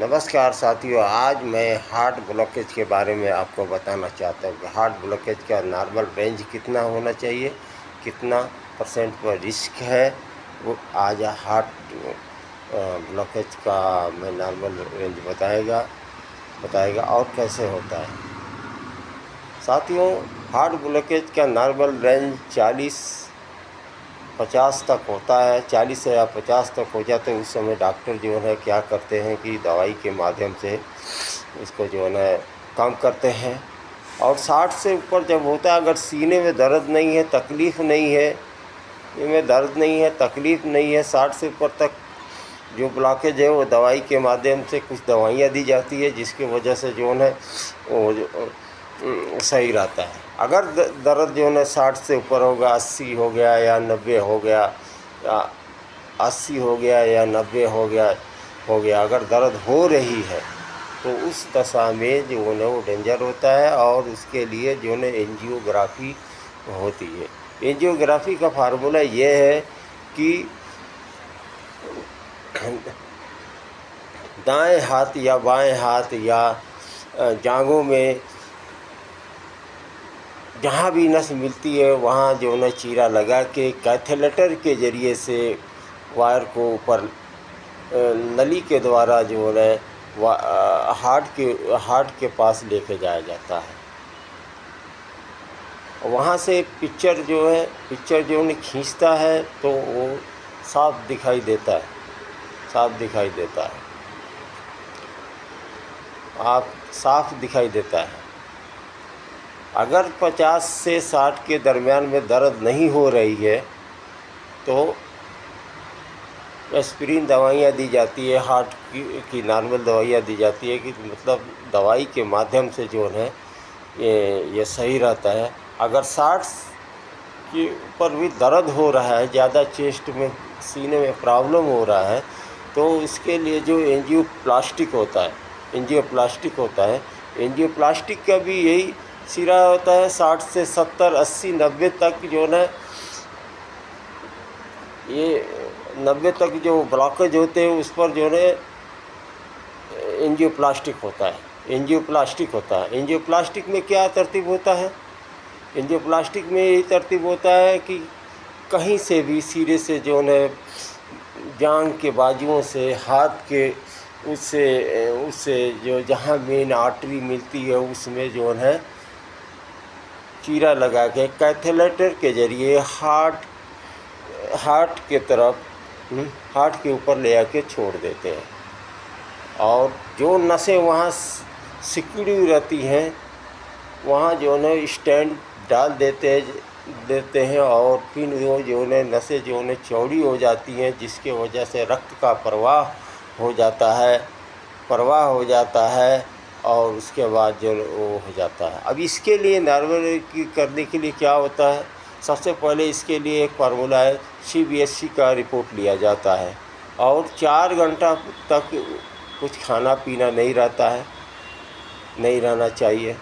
नमस्कार साथियों, आज मैं हार्ट ब्लॉकेज के बारे में आपको बताना चाहता हूँ कि हार्ट ब्लॉकेज का नॉर्मल रेंज कितना होना चाहिए, कितना परसेंट पर रिस्क है। वो आज हार्ट ब्लॉकेज का मैं नॉर्मल रेंज बताएगा और कैसे होता है। साथियों, हार्ट ब्लॉकेज का नॉर्मल रेंज 40-50 तक होता है। 40 या 50 तक हो जाते हैं, उस समय डॉक्टर जो है क्या करते हैं कि दवाई के माध्यम से इसको जो है कम करते हैं। और 60 से ऊपर जब होता है, अगर सीने में दर्द नहीं है, तकलीफ़ नहीं है, इनमें दर्द नहीं है, तकलीफ़ नहीं है, 60 से ऊपर तक जो ब्लॉकेज है वो दवाई के माध्यम से कुछ दवाइयाँ दी जाती है, जिसकी वजह से जो है वो सही रहता है। अगर दर्द जो है 60 से ऊपर होगा, 80 हो गया या 90 हो गया, या 80 हो गया या 90 हो गया, अगर दर्द हो रही है तो उस दशा में जो है वो डेंजर होता है और उसके लिए जो है एंजियोग्राफी होती है। एंजियोग्राफी का फार्मूला ये है कि दाएं हाथ या बाएं हाथ या जांघों में जहाँ भी नस मिलती है वहाँ जो है चीरा लगा के कैथेलेटर के ज़रिए से वायर को ऊपर नली के द्वारा जो है हार्ट के पास लेके जाया जाता है। वहाँ से पिक्चर जो है खींचता है तो वो साफ दिखाई देता है। अगर 50 से 60 के दरमियान में दर्द नहीं हो रही है तो एस्पिरिन दवाइयाँ दी जाती है, हार्ट की नॉर्मल दवाइयाँ दी जाती है कि मतलब दवाई के माध्यम से जो है ये सही रहता है। अगर 60 के ऊपर भी दर्द हो रहा है, ज़्यादा चेस्ट में, सीने में प्रॉब्लम हो रहा है, तो इसके लिए जो एंजियोप्लास्टिक होता है, एंजियोप्लास्टिक का भी यही सिरा होता है। 60 से 70, 80, 90 तक जो है ये 90 तक जो ब्लॉकेज होते हैं उस पर जो है एंजियोप्लास्टिक होता है। एंजियोप्लास्टिक में क्या तरतीब होता है? एंजियोप्लास्टिक में यही तरतीब होता है कि कहीं से भी सिरे से जो है जांघ के बाजुओं से, हाथ के उससे जो जहाँ मेन आर्टरी मिलती है उसमें जो है चीरा लगा के कैथेलेटर के ज़रिए हार्ट के तरफ, हार्ट के ऊपर ले आके छोड़ देते हैं। और जो नसें वहाँ सिकुड़ी रहती हैं वहाँ जो है स्टैंड डाल देते हैं और फिर वो जो है नसें जो है चौड़ी हो जाती हैं, जिसके वजह से रक्त का प्रवाह हो जाता है और उसके बाद जो वो हो जाता है। अब इसके लिए नॉर्मल करने के लिए क्या होता है? सबसे पहले इसके लिए एक फार्मूला है, CBSE का रिपोर्ट लिया जाता है और 4 घंटा तक कुछ खाना पीना नहीं रहना चाहिए।